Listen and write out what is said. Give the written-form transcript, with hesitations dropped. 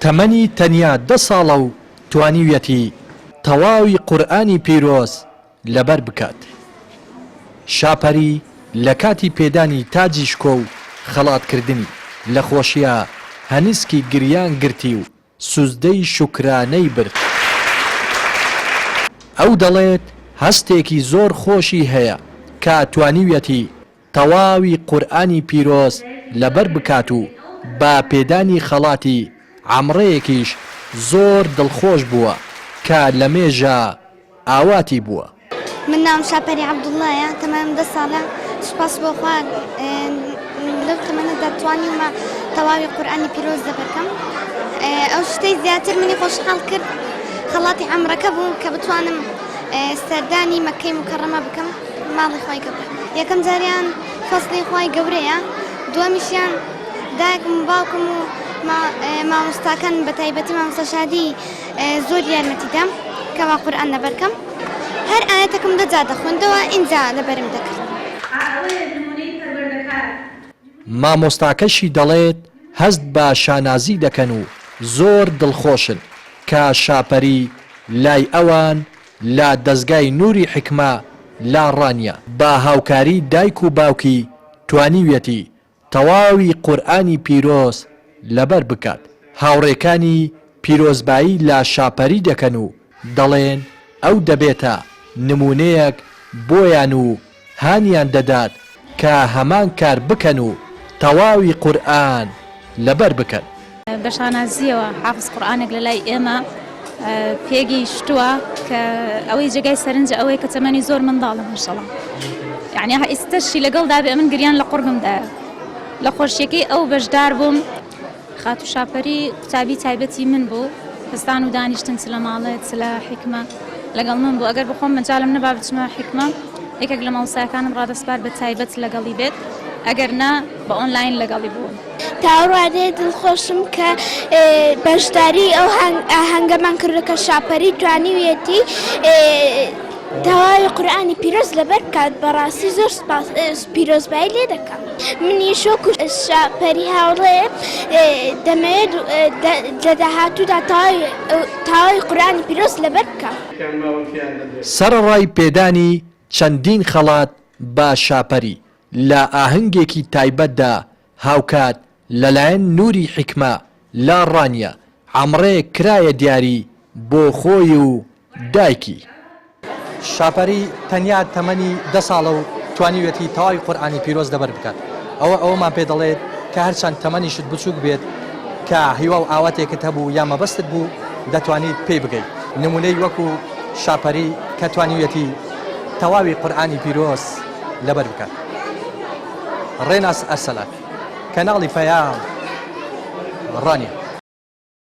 تەمەنی تەنیا 10 ساڵە و توانیویەتی تەواوی قورئانی پیرۆز لەبەر بکات. شاپەری لە کاتی پێدانی تاجی شکۆ و خەڵاتکردنی لە خۆشیە هەنیسکی گریان گرتی و سوزدەی شوکرانەی برد. ئەو دەڵێت هەستێکی زۆر خۆشی هەیە کە توانیویەتی تەواوی قورئانی پیرۆز لەبەر بکات و با پێدانی خەڵاتی عەمڕەیەکیش زۆر دڵخۆش بووە کە لە مێژە ئاواتی بووە. من نام شاپەری عەبدوڵڵایە، تەمەنم 10 ساڵە. سوپاس بۆ خوا لەو تەمەنەدا توانیمە تەواوی قورئانی پیرۆز لەبەرکەم. ئەو شتەی زیاتر منی خۆشحاڵ کرد خەڵاتی عەمڕەکە بوو کە بتوانم سەردانی مەککەی مکەڕەمە بکەم ماڵی خوای گەورە. یەکەم جاریان فەزڵی خوای گەورەیە، دووەمیشیان دایکم و باوکم و مامۆستاکان بە تایبەتی مامۆستا شادی زۆر یارمەتیدا کەوا قورئان لەبەرکەم. هەر ئاەتەکەم 10 جار دەخوێندەوە ئینجا لەبەرم دەکرد. مامۆستاکەشی دەڵێت هەست بە شانازی دەکەن و زۆر دڵخۆشن کە شاپەری لای ئەوان لە دەزگای نووری حکمە لا ڕانیە با هاوکاری دایک و باوکی توانیویەتی تەواوی قورئانی پیرۆز لەبەر بکات. هاوڕێکانی پیرۆزبایی لە شاپەری دەکەن و دەڵێن ئەو دەبێتە نمونەیەک بۆیان و هانیان دەدات کە هەمان کار بکەن و تەواوی قورئان لەبەر بکەن. بە شانازیەوە حافظ قورئانێک لە لای ئێمە پێگەیشتووە کە ئەوەی جێگای سەرنج ئەوەی کە تەمەنی زۆر منداڵە ماشەڵڵا، یعنی ئێستاشی لەگەڵدا بێ من گریان لە قوربمدایە. لە خۆشیەکەی ئەو بەشدار بووم. خاتو شاپەری قوتابی تایبەتی من بوو، هەستان و دانیشتن چ لە ماڵێت چ لە حیکمە لەگەڵ من بوو. ئەگەر بخۆم مەجالم نەبا بچمە حیکمە یەکێک لە مامۆستایەکانم ڕادەسپار بە تایبەت لەگەڵی بێت، ئەگەر نا بە ئۆنلاین لەگەڵی بووم. تاوەڕادەیە دڵخۆشم کە بەشداری ئەو هەنگەمان کردە کە شاپەری توانیویەتی تەواوی قورئانی پیرۆز لەبەر بکات. بەڕاستی زۆر پیرۆزبایی لێ دەکەم. منیش وەکو شاپەری هاوڕێ دەمەوێت لە داهاتوودا تەواوی قورئانی پیرۆز لەبەر بکەم. سەرەڕای پێدانی چەندین خەڵات با شاپەری لە ئاهەنگێکی تایبەتدا هاوکات لەلایەن نووری حکمە لا ڕانیە عەمڕەیەک کرایە دیاری بۆ خۆی و دایکی. شاپەری تەنیا تەمەنی 10 ساڵە و توانیویەتی تەواوی قورئانی پیرۆز لەبەر بکات. ئەوەمان پێ دەڵێت کە هەرچەند تەمەنیشت بچووک بێت کە هیوا و ئاواتێکت هەبوو یا مەبەستت بوو دەتوانیت پێی بگەیت. نمونەی وەکو شاپەری کە توانیویەتی تەواوی قورئانی پیرۆز لەبەر بکات. ڕێناس ئەرسەلات کەناڵی پەیام ڕانیە.